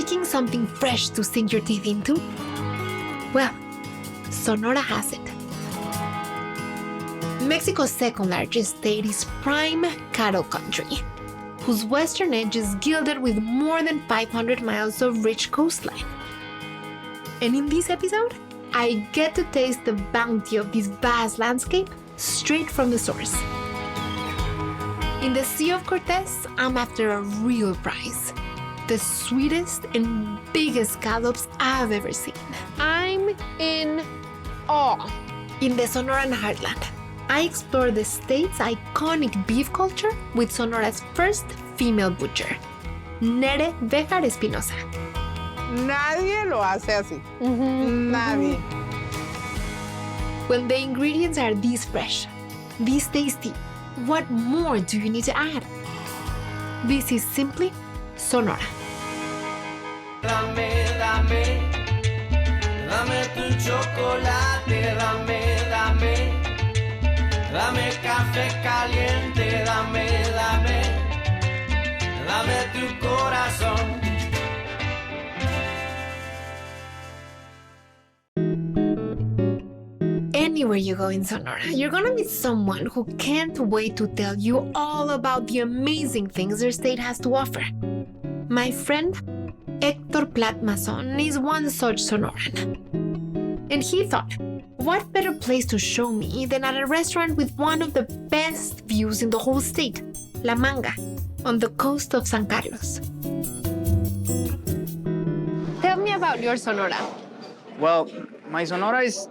Seeking something fresh to sink your teeth into? Well, Sonora has it. Mexico's second largest state is prime cattle country, whose western edge is gilded with more than 500 miles of rich coastline. And in this episode, I get to taste the bounty of this vast landscape straight from the source. In the Sea of Cortez, I'm after a real prize. The sweetest and biggest scallops I've ever seen. I'm in awe. In the Sonoran heartland, I explore the state's iconic beef culture with Sonora's first female butcher, Nere Béjar Espinosa. Nadie lo hace así. Nadie. When the ingredients are this fresh, this tasty, what more do you need to add? This is simply Sonora. Dame, dame, dame tu chocolate, dame, dame, dame café caliente, dame, dame, dame tu corazón. Anywhere you go in Sonora, you're gonna meet someone who can't wait to tell you all about the amazing things their state has to offer. My friend Héctor Plat Mazón is one such Sonoran. And he thought, what better place to show me than at a restaurant with one of the best views in the whole state, La Manga, on the coast of San Carlos. Tell me about your Sonora. Well, my Sonora is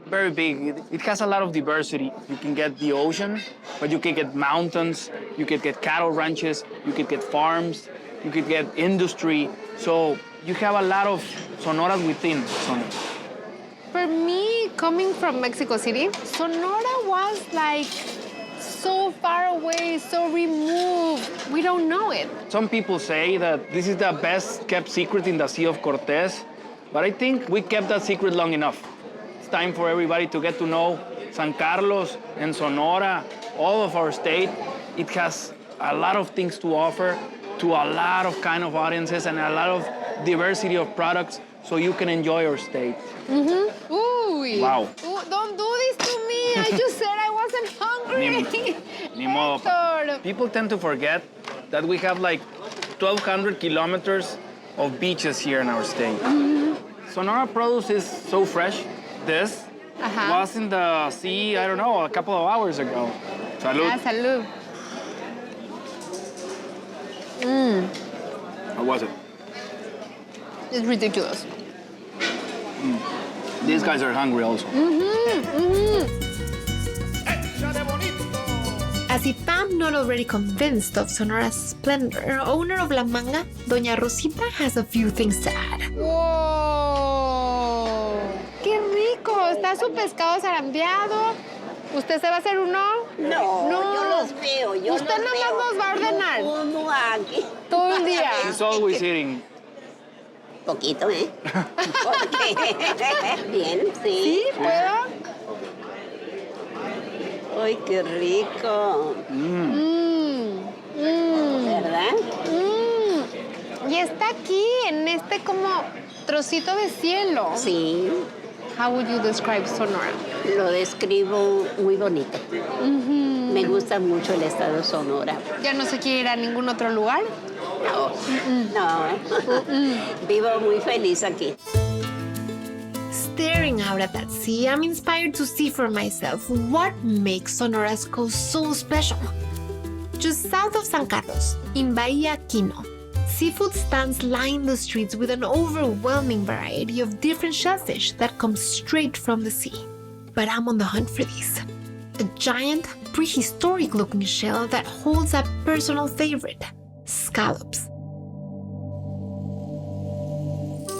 very big. It has a lot of diversity. You can get the ocean, but you can get mountains, you can get cattle ranches, you can get farms, you could get industry. So you have a lot of Sonoras within Sonora. For me, coming from Mexico City, Sonora was like so far away, so removed. We don't know it. Some people say that this is the best kept secret in the Sea of Cortez, but I think we kept that secret long enough. It's time for everybody to get to know San Carlos and Sonora, all of our state. It has a lot of things to offer to a lot of kind of audiences and a lot of diversity of products so you can enjoy your state. Ooh. Wow. Ooh, don't do this to me. I just said I wasn't hungry. Ni modo. Héctor. People tend to forget that we have like 1,200 kilometers of beaches here in our state. Sonora produce is so fresh. This was in the sea, I don't know, a couple of hours ago. Salud. Salud. How was it? It's ridiculous. These guys are hungry also. As if I'm not already convinced of Sonora's splendor, owner of La Manga, Doña Rosita, has a few things to add. ¡Wow! ¡Qué rico! Está su pescado zarandeado. ¿Usted se va a hacer uno? No, yo los veo, yo Usted los nada más veo. nos va a ordenar. Como aquí. Todo el día. He's always eating. Poquito, ¿eh? Porque... Bien, sí. ¿Sí? ¿Puedo? Ay, qué rico. ¿Verdad? Y está aquí, en este como trocito de cielo. Sí, How would you describe Sonora? lo describo muy bonito. Me gusta mucho el estado Sonora. ¿Ya no se quiere ir a ningún otro lugar? No, vivo muy feliz aquí. Staring out at that sea, I'm inspired to see for myself what makes Sonora's coast so special. Just south of San Carlos, in Bahía Quino, seafood stands line the streets with an overwhelming variety of different shellfish that come straight from the sea. But I'm on the hunt for these. A giant, prehistoric-looking shell that holds a personal favorite, scallops.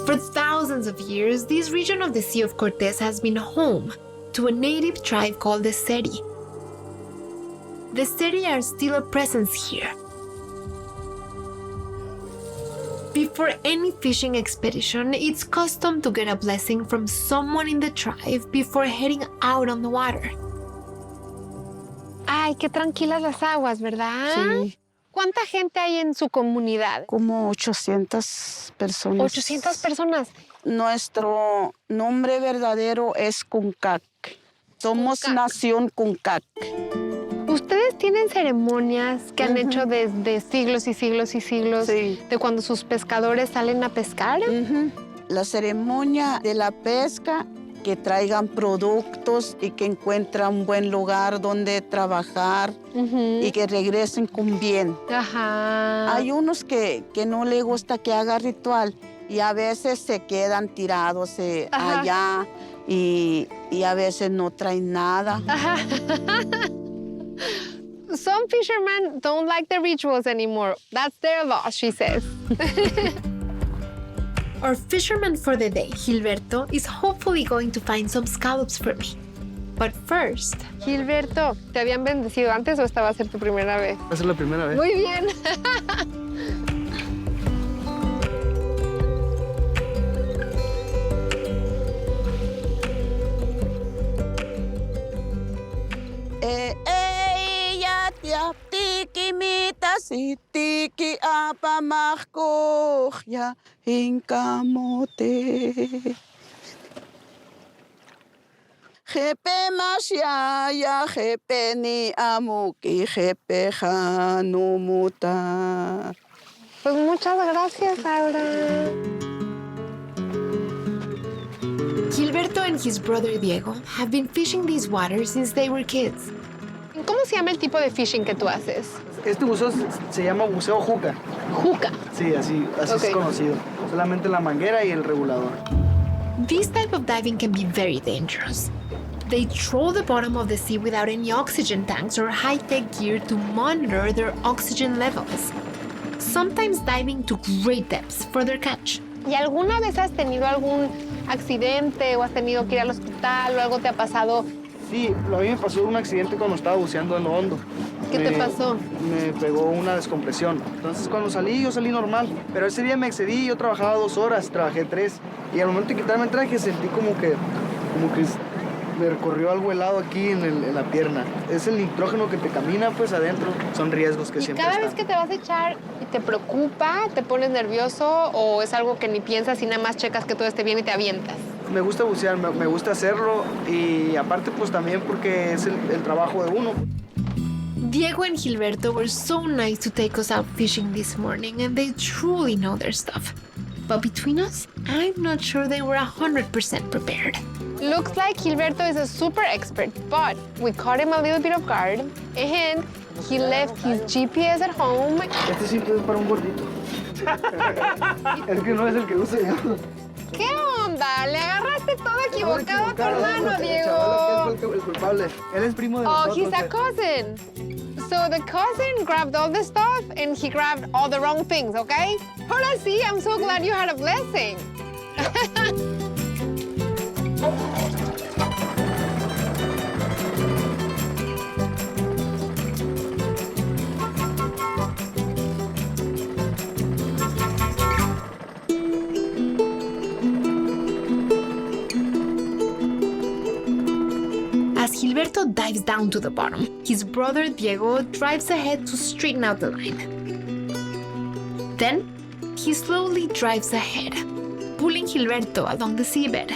For thousands of years, this region of the Sea of Cortez has been home to a native tribe called the Seri. The Seri are still a presence here. Before any fishing expedition, it's custom to get a blessing from someone in the tribe before heading out on the water. Ay, qué tranquilas las aguas, ¿verdad? Sí. ¿Cuánta gente hay en su comunidad? Como 800 personas. 800 personas. Nuestro nombre verdadero es Cuncac. Somos Cuncac. Nación Cuncac. Ustedes tienen ceremonias que han hecho desde siglos y siglos y siglos, Sí. de cuando sus pescadores salen a pescar. La ceremonia de la pesca, que traigan productos y que encuentran un buen lugar donde trabajar y que regresen con bien. Ajá. Hay unos que no les gusta que haga ritual y a veces se quedan tirados Ajá. allá y a veces no traen nada. Ajá. Some fishermen don't like the rituals anymore. That's their loss, she says. Our fisherman for the day, Gilberto, is hopefully going to find some scallops for me. But first, Gilberto, ¿te habían bendecido antes o esta va a ser tu primera vez? Va a ser la primera vez. Muy bien. Ella tiki mita si tiki apa mahkohya in kamote. Jepe masyaya, jepe ni amuki, jepe hanumuta. Pues muchas gracias, Laura. Gilberto and his brother Diego have been fishing these waters since they were kids. ¿Cómo se llama el tipo de fishing que tú haces? Este buceo se llama buceo juca. Juca. Sí, así Ok. es conocido. Solamente la manguera y el regulador. This type of diving can be very dangerous. They troll the bottom of the sea without any oxygen tanks or high-tech gear to monitor their oxygen levels, sometimes diving to great depths for their catch. ¿Y alguna vez has tenido algún accidente o has tenido que ir al hospital o algo te ha pasado? Sí, a mí me pasó un accidente cuando estaba buceando en lo hondo. ¿Qué te pasó? Me pegó una descompresión. Entonces cuando salí, yo salí normal. Pero ese día me excedí, yo trabajaba 2 horas, trabajé 3. Y al momento de quitarme el traje sentí como que me recorrió algo helado aquí en la pierna. Es el nitrógeno que te camina pues adentro. Son riesgos que ¿Y siempre cada están. vez que te vas a echar te preocupa, te pones nervioso o es algo que ni piensas y nada más checas que todo esté bien y te avientas? Me gusta bucear, me gusta hacerlo y aparte pues también porque es el trabajo de uno. Diego and Gilberto were so nice to take us out fishing this morning, and they truly know their stuff. But between us, I'm not sure they were 100% prepared. Looks like Gilberto is a super expert, but we caught him a little bit off guard and he left his GPS at home. Este simple es para un gordito. Es que no es el que uso yo. ¿Qué onda? Le agarraste todo equivocado a tu hermano, El Diego. chaval que es el culpable. Él es primo de Oh, nosotros. he's a cousin. So the cousin grabbed all the stuff and he grabbed all the wrong things, okay? Ahora sí, I'm so glad you had a blessing. As Gilberto dives down to the bottom, his brother Diego drives ahead to straighten out the line. Then, he slowly drives ahead, pulling Gilberto along the seabed.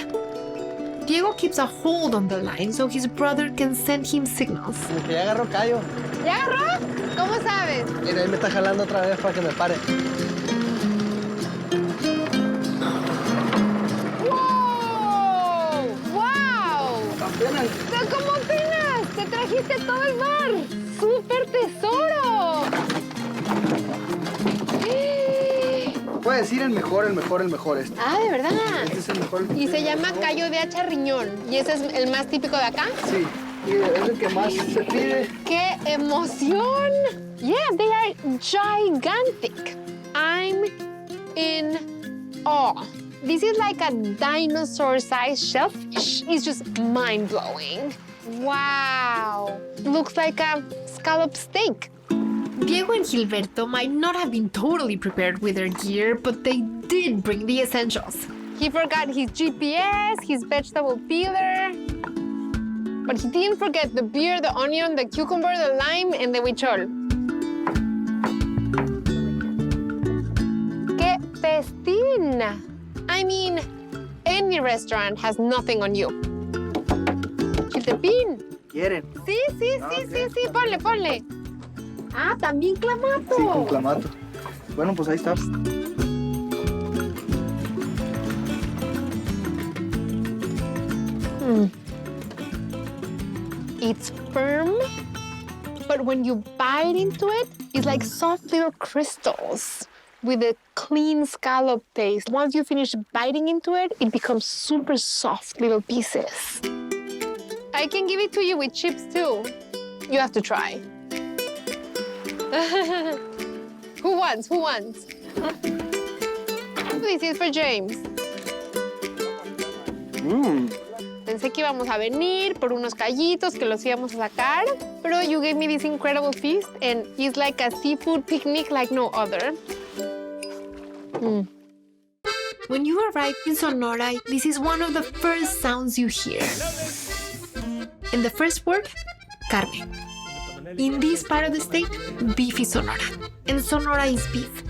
Diego keeps a hold on the line so his brother can send him signals. Como que ya agarró callo. ¿Ya agarró? ¿Cómo sabes? Mira, él me está jalando otra vez para que me pare. ¡Wow! ¡Wow! Apenas. ¿Cómo apenas? ¡Te trajiste todo el mar! ¡Súper tesoro! Puedes decir el mejor este. Ah, ¿de verdad? Este es el mejor. Y se llama callo de hacha riñón. ¿Y ese es el más típico de acá? Sí, y es el que más se pide. ¡Qué emoción! Yeah, they are gigantic. I'm in awe. This is like a dinosaur-sized shellfish. It's just mind-blowing. Wow. Looks like a scallop steak. Diego and Gilberto might not have been totally prepared with their gear, but they did bring the essentials. He forgot his GPS, his vegetable peeler. But he didn't forget the beer, the onion, the cucumber, the lime, and the huichol. Chiltepín. I mean, any restaurant has nothing on you. Chiltepín. ¿Quieren? Sí, ponle. Ah, también clamato. Sí, con clamato. Bueno, pues ahí está. It's firm, but when you bite into it, it's like soft little crystals with a clean scallop taste. Once you finish biting into it, it becomes super soft little pieces. I can give it to you with chips too. You have to try. Who wants? This is for James. Pensé que íbamos a venir por unos callitos que los íbamos a sacar, pero you gave me this incredible feast, and it's like a seafood picnic like no other. When you arrive in Sonora, this is one of the first sounds you hear. And the first word, carne. In this part of the state, beef is Sonora. And Sonora is beef.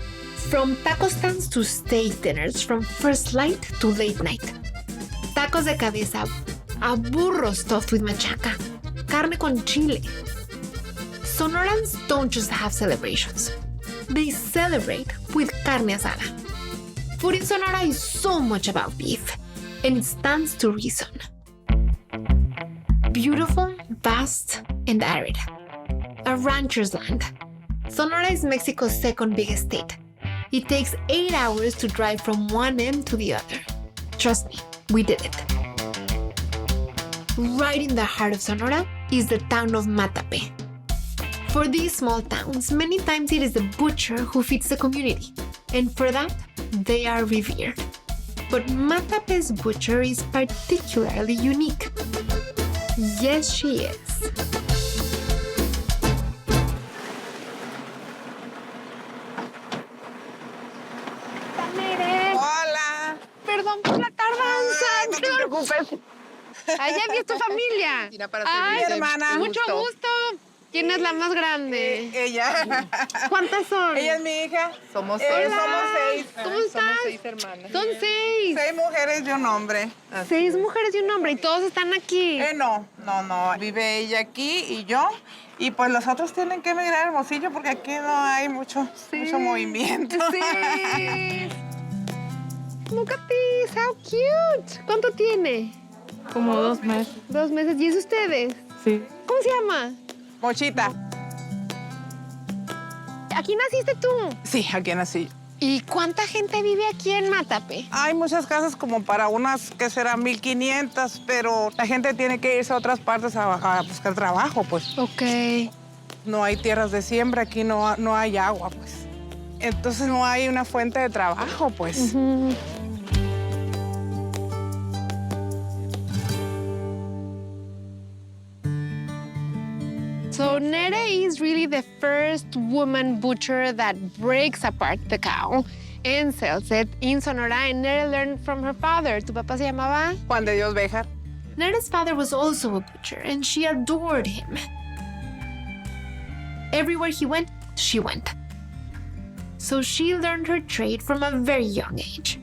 From taco stands to steak dinners, from first light to late night. Tacos de cabeza, a burro stuffed with machaca, carne con chile. Sonorans don't just have celebrations. They celebrate with carne asada. Food in Sonora is so much about beef, and it stands to reason. Beautiful, vast, and arid. A rancher's land. Sonora is Mexico's second biggest state. It takes 8 hours to drive from one end to the other. Trust me, we did it. Right in the heart of Sonora is the town of Matape. For these small towns, many times it is the butcher who feeds the community, and for that, they are revered. But Matape's butcher is particularly unique. Yes, she is. Hola. Perdón por la tardanza. No te preocupes. Allá vi a tu familia. Mira, para servirte. Mi hermana. Mucho gusto. ¿Quién es la más grande? Ella. ¿Cuántas son? Ella es mi hija. Somos Somos 6. ¿Cómo estás? Somos 6 hermanas. Son 6. 6 mujeres y un hombre. 6 mujeres y un hombre y todos están aquí. No. Vive ella aquí y yo. Y pues los otros tienen que emigrar a Hermosillo porque aquí no hay mucho movimiento. Sí. Look at this, how cute. ¿Cuánto tiene? Como 2 meses. 2 meses. ¿Y es ustedes? Sí. ¿Cómo se llama? Mochita. ¿Aquí naciste tú? Sí, aquí nací. ¿Y cuánta gente vive aquí en Matape? Hay muchas casas como para unas que serán 1,500, pero la gente tiene que irse a otras partes a buscar trabajo, pues. Ok. No hay tierras de siembra, aquí no hay agua, pues. Entonces no hay una fuente de trabajo, pues. So Nere is really the first woman butcher that breaks apart the cow and sells it in Sonora. And Nere learned from her father. ¿Tu papá se llamaba? Juan de Dios Béjar. Nere's father was also a butcher, and she adored him. Everywhere he went, she went. So she learned her trade from a very young age.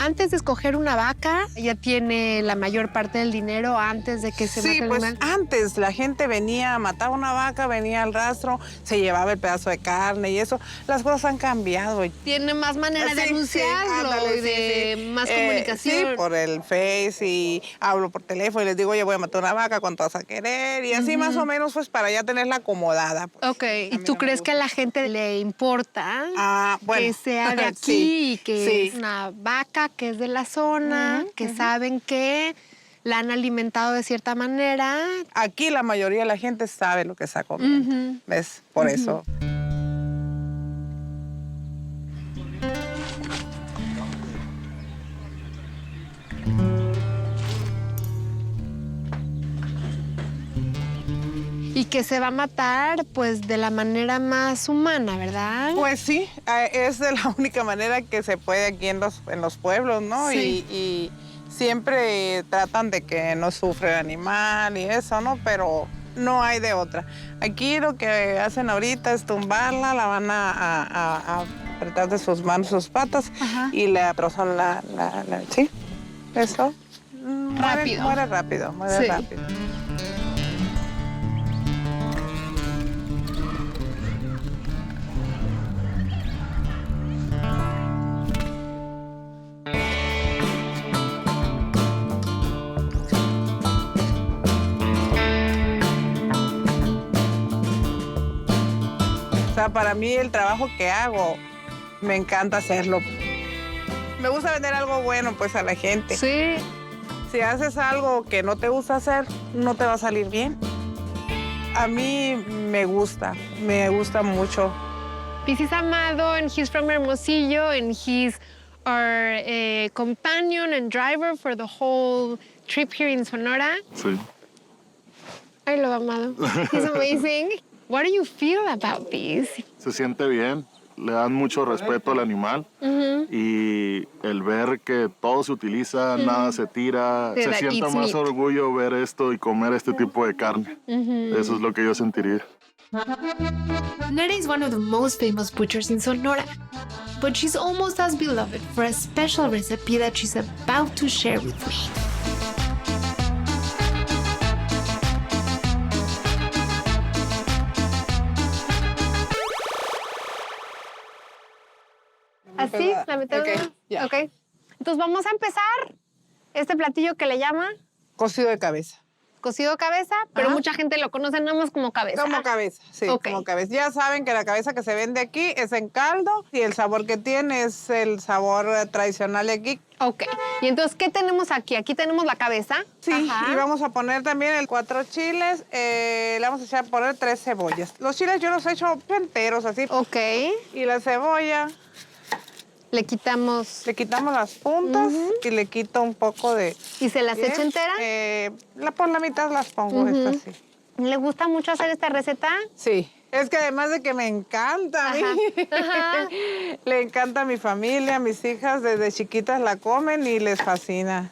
Antes de escoger una vaca, ella tiene la mayor parte del dinero antes de que se mate el pues animal. antes la gente venía, mataba una vaca, venía al rastro, se llevaba el pedazo de carne y eso. Las cosas han cambiado. Tiene más manera de anunciarlo ándale, y de más comunicación. Sí, por el Face y hablo por teléfono y les digo, oye, voy a matar una vaca, ¿cuánto vas a querer? Y así más o menos, pues para ya tenerla acomodada. Pues. Ok, ¿y tú crees que a la gente le importa bueno, que sea de aquí sí, y que es una vaca que es de la zona, que saben que la han alimentado de cierta manera? Aquí la mayoría de la gente sabe lo que está comiendo, ¿ves? Por eso. Y que se va a matar, pues, de la manera más humana, ¿verdad? Pues sí, es de la única manera que se puede aquí en los pueblos, ¿no? Sí. Y siempre tratan de que no sufra el animal y eso, ¿no? Pero no hay de otra. Aquí lo que hacen ahorita es tumbarla, la van a apretar de sus manos, sus patas y le trozan sí, eso. Rápido. Muere rápido, muere Sí. rápido. O sea, para mí el trabajo que hago, me encanta hacerlo. Me gusta vender algo bueno, pues, a la gente. Sí. Si haces algo que no te gusta hacer, no te va a salir bien. A mí me gusta mucho. This is Amado, and he's from Hermosillo, and he's our companion and driver for the whole trip here in Sonora. Sí. I love Amado. He's amazing. What do you feel about this? Se siente bien, le dan mucho respeto al animal y el ver que todo se utiliza, nada se tira, Sí, se that sienta eats más meat. orgullo ver esto y comer este tipo de carne. Eso es lo que yo sentiría. Nere is one of the most famous butchers in Sonora, but she's almost as beloved for a special recipe that she's about to share with me. ¿Así? ¿La metemos? Ok, ya. Ok. Entonces vamos a empezar este platillo que le llama Cocido de cabeza. cocido cabeza, pero Ajá. mucha gente lo conoce nada más como cabeza. Como cabeza, sí, Ok. como cabeza. Ya saben que la cabeza que se vende aquí es en caldo y el sabor que tiene es el sabor tradicional de aquí. Ok. Y entonces, ¿qué tenemos aquí? Aquí tenemos la cabeza. Sí, Ajá. y vamos a poner también 4 chiles, le vamos a poner 3 cebollas. Los chiles yo los he hecho enteros así. Ok. Y la cebolla, Le quitamos... le quitamos las puntas y le quito un poco de... ¿Y se las echa entera? Por la mitad las pongo, estas sí. ¿Le gusta mucho hacer esta receta? Sí. Es que además de que me encanta a mí, Ajá. le encanta a mi familia, mis hijas desde chiquitas la comen y les fascina.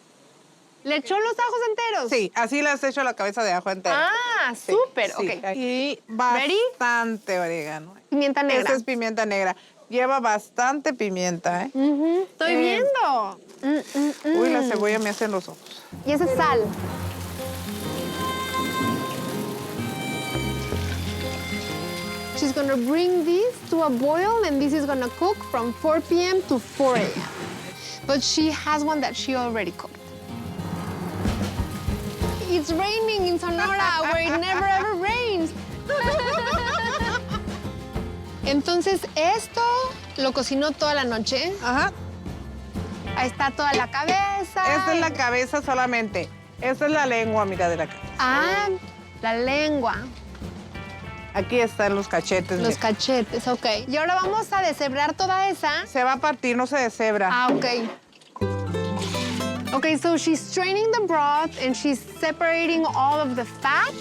¿Le echó los ajos enteros? Sí, así les he hecho la cabeza de ajo entera. Ah, Sí, súper. sí. Ok. Y Ready? bastante orégano. Pimienta negra. Esta es pimienta negra. Lleva bastante pimienta, ¿eh? Estoy viendo. Uy, la cebolla me hace en los ojos. Y ese es sal. She's gonna bring this to a boil, and this is gonna cook from 4 p.m. to 4 a.m. But she has one that she already cooked. It's raining in Sonora, where it never ever rains. Entonces, esto lo cocinó toda la noche. Ajá. Ahí está toda la cabeza. Esta es la cabeza solamente. Esta es la lengua, mira, de la cabeza. Ah, la lengua. Aquí están los cachetes. Los mira. cachetes, ok. Y ahora vamos a deshebrar toda esa. Se va a partir, no se deshebra. Ah, ok. Okay, so she's straining the broth and she's separating all of the fat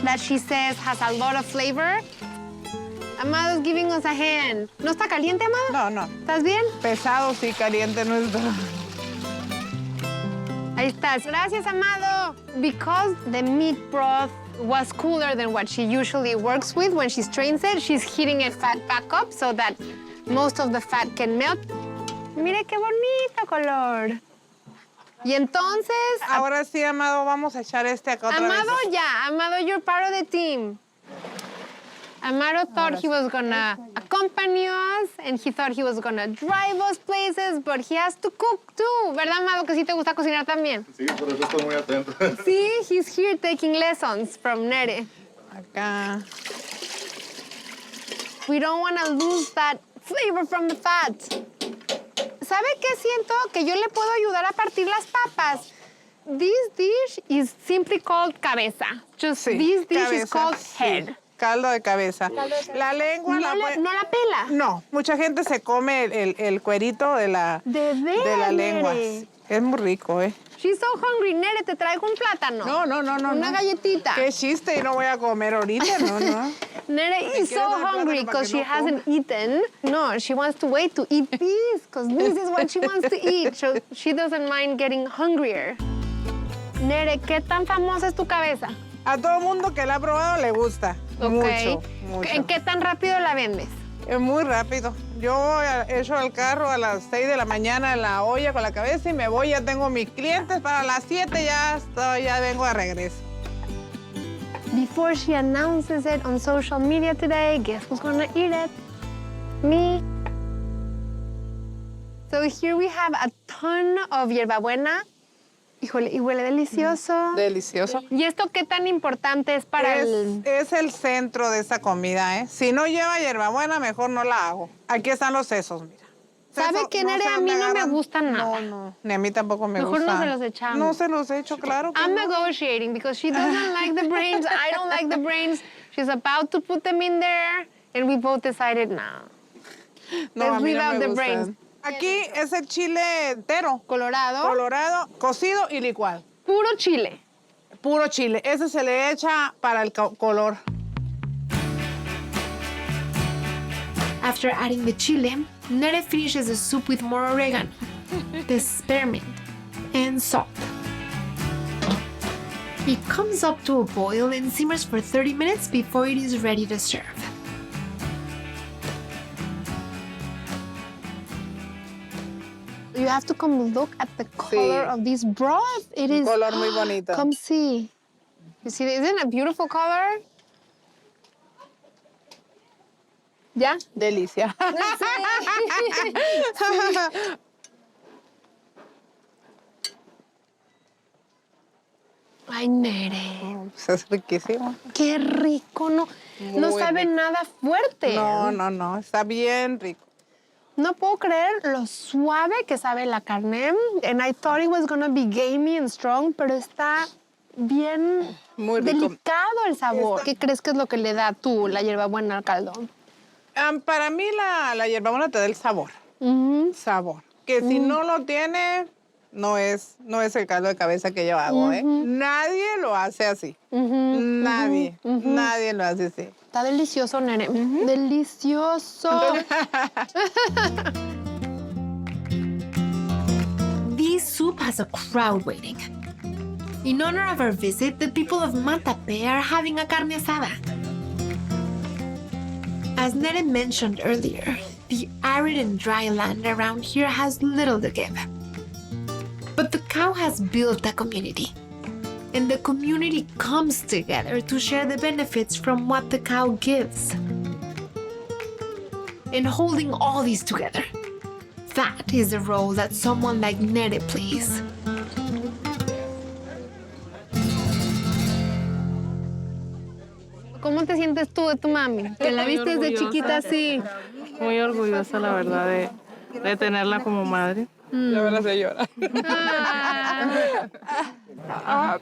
that she says has a lot of flavor. Amado's giving us a hand. ¿No está caliente, Amado? No, no. ¿Estás bien? Pesado, sí, caliente no está. Ahí estás. Gracias, Amado. Because the meat broth was cooler than what she usually works with when she strains it, she's heating it back up so that most of the fat can melt. Mire qué bonito color. Y entonces... Ahora sí, Amado, vamos a echar acá otra Amado vez. ya. Amado, you're part of the team. Amado thought he was gonna accompany us and he thought he was gonna drive us places, but he has to cook too. ¿Verdad, Amado, que sí te gusta cocinar también? Sí, por eso estoy muy atento. Sí, he's here taking lessons from Nere. Acá. We don't want to lose that flavor from the fat. ¿Sabe qué siento? Que yo le puedo ayudar a partir las papas. This dish is simply called cabeza. Just Sí, this dish is cabeza, called sí. head. Caldo de cabeza. La lengua No la pela. No, mucha gente se come el cuerito de la lengua. Nere. Es muy rico, ¿eh? She's so hungry. Nere, te traigo un plátano. No. Una galletita. Qué chiste, y no voy a comer ahorita, no. Nere is so quieres dar hungry plátano para because que she no hasn't eaten. No, she wants to wait to eat this because this is what she wants to eat. So she doesn't mind getting hungrier. Nere, ¿qué tan famosa es tu cabeza? A todo mundo que la ha probado le gusta. Ok. Mucho, mucho. ¿En qué tan rápido la vendes? Es muy rápido. Yo echo el carro a las 6 de la mañana en la olla con la cabeza y me voy. Ya tengo mis clientes. Para las 7 ya vengo de regreso. Before she announces it on social media today, guess who's gonna eat it? Me. So here we have a ton of hierbabuena. Híjole, y huele delicioso. Delicioso. ¿Y esto qué tan importante es para Es el centro de esta comida, ¿eh? Si no lleva hierbabuena, mejor no la hago. Aquí están los sesos, mira. ¿Sabe Seso, qué, no Nere? sé A dónde mí no me agarran. gustan nada. No. Ni a mí tampoco me Mejor gusta. no se los echamos. No se los echo, claro que I'm no. negotiating because she doesn't like the brains. I don't like the brains. She's about to put them in there, and we both decided, no. No, Let's a mí leave no out me the gustan. brains. Aquí es el chile entero. Colorado. Colorado, cocido y licuado. Puro chile. Puro chile. Ese se le echa para el color. After adding the chile, Nere finishes the soup with more oregano, the spearmint, and salt. It comes up to a boil and simmers for 30 minutes before it is ready to serve. You have to come look at the color of this broth. It is color muy bonito. Come see. You see, isn't it a beautiful color? ¿Ya? Delicia. Ay, Nere. Pues es riquísimo. Qué rico. No Muy sabe rico. nada fuerte. No. Está bien rico. No puedo creer lo suave que sabe la carne. And I thought it was gonna be gamey and strong, pero está bien Muy rico. delicado el sabor. ¿Qué crees que es lo que le da tú la hierbabuena al caldo? Para mí la hierbabuena te da el sabor. Sabor. Que si no lo tiene, no es el caldo de cabeza que yo hago, ¿eh? Nadie lo hace así. Nadie lo hace así. Está delicioso, Nere. Delicioso. This soup has a crowd waiting. In honor of our visit, the people of Matapé are having a carne asada. As Nere mentioned earlier, the arid and dry land around here has little to give. But the cow has built a community. And the community comes together to share the benefits from what the cow gives. And holding all these together, that is the role that someone like Nere plays. ¿Cómo te sientes tú de tu mami? Que la Muy viste desde orgullosa. chiquita así. Muy orgullosa, la verdad, de tenerla como madre. Ya me la sé llorar.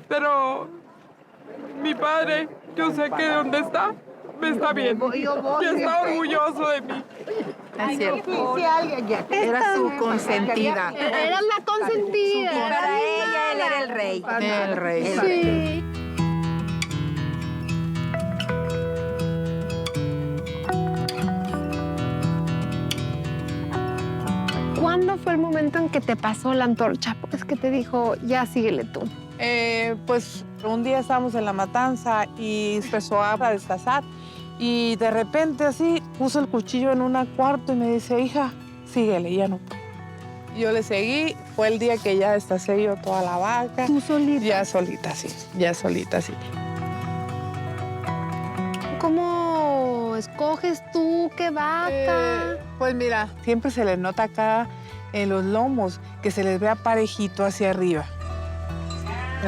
Pero mi padre, yo sé que donde está, me está viendo. Y está orgulloso de mí. Es cierto. Era su consentida. Eras la consentida. Para ella, él era el rey. El rey. Sí. ¿Cuándo fue el momento en que te pasó la antorcha? Pues que te dijo, ya síguele tú. Pues un día estábamos en la matanza y empezó a destazar y de repente así puso el cuchillo en un cuarto y me dice, hija, síguele, ya no puedo. Yo le seguí, fue el día que ya destacé yo toda la vaca. ¿Tú solita? Ya solita, sí, ya solita, sí. ¿Cómo escoges tú qué vaca? Pues mira, siempre se les nota acá en los lomos que se les vea parejito hacia arriba.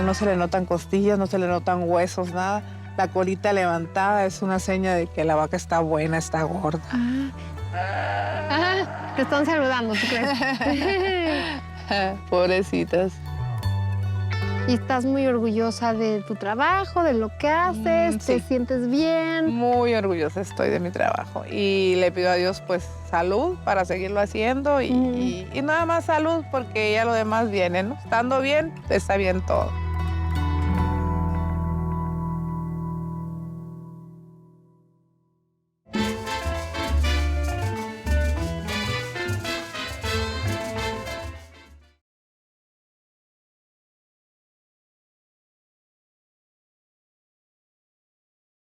No se le notan costillas, no se le notan huesos, nada. La colita levantada es una seña de que la vaca está buena, está gorda. Te están saludando, ¿tú crees? Pobrecitas. Y estás muy orgullosa de tu trabajo, de lo que haces, te sí. sientes bien. Muy orgullosa estoy de mi trabajo y le pido a Dios pues salud para seguirlo haciendo y nada más salud porque ya lo demás viene, ¿no? Estando bien, está bien todo.